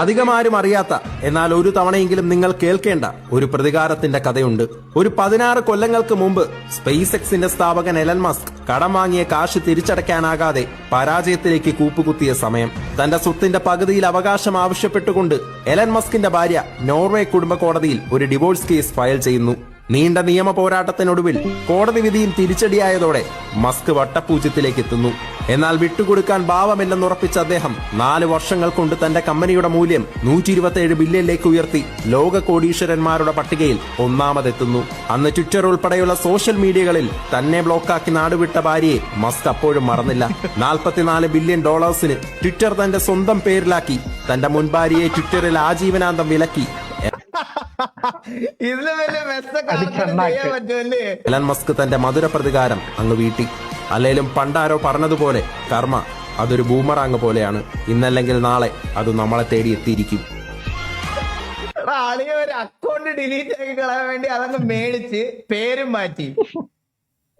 അധികമാരും അറിയാത്ത എന്നാൽ ഒരു തവണയെങ്കിലും നിങ്ങൾ കേൾക്കേണ്ട ഒരു പ്രതികാരത്തിന്റെ കഥയുണ്ട്. ഒരു 16 കൊല്ലങ്ങൾക്ക് മുമ്പ് സ്പേസ് എക്സിന്റെ സ്ഥാപകൻ എലൻ മസ്ക് കടം വാങ്ങിയ കാശ് തിരിച്ചടയ്ക്കാനാകാതെ പരാജയത്തിലേക്ക് കൂപ്പുകുത്തിയ സമയം. തന്റെ സ്വത്തിന്റെ പകുതിയിൽ അവകാശം ആവശ്യപ്പെട്ടുകൊണ്ട് എലൻ മസ്കിന്റെ ഭാര്യ നോർവേ കുടുംബ കോടതിയിൽ ഒരു ഡിവോഴ്സ് കേസ് ഫയൽ ചെയ്യുന്നു. നീണ്ട നിയമ പോരാട്ടത്തിനൊടുവിൽ കോടതി വിധിയും തിരിച്ചടിയായതോടെ മസ്ക് വട്ടപ്പൂജ്യത്തിലേക്ക് എത്തുന്നു. എന്നാൽ വിട്ടുകൊടുക്കാൻ ഭാവമില്ലെന്നുറപ്പിച്ച അദ്ദേഹം 4 വർഷങ്ങൾ കൊണ്ട് തന്റെ കമ്പനിയുടെ മൂല്യം 127 ബില്യണിലേക്ക് ഉയർത്തി ലോക കോടീശ്വരന്മാരുടെ പട്ടികയിൽ ഒന്നാമതെത്തുന്നു. അന്ന് ട്വിറ്റർ ഉൾപ്പെടെയുള്ള സോഷ്യൽ മീഡിയകളിൽ തന്നെ ബ്ലോക്കാക്കി നാടുവിട്ട ഭാര്യയെ മസ്ക് അപ്പോഴും മറന്നില്ല. $44 ബില്യൺ ട്വിറ്റർ തന്റെ സ്വന്തം പേരിലാക്കി തന്റെ മുൻ ഭാര്യയെ ട്വിറ്ററിൽ ആജീവനാന്തം വിലക്കി. എലൻ മസ്ക് തന്റെ മധുര പ്രതികാരം അങ്ങ് വീട്ടി. അല്ലേലും പണ്ടാരോ പറഞ്ഞതുപോലെ കർമ്മ അതൊരു ബൂമറാങ് പോലെയാണ്. ഇന്നല്ലെങ്കിൽ നാളെ അത് നമ്മളെ തേടി എത്തിയിരിക്കും. ഒരു അക്കൗണ്ട് ഡിലീറ്റ് ആക്കി കളയാൻ വേണ്ടി അതങ്ങ് മേടിച്ച് പേരും മാറ്റി.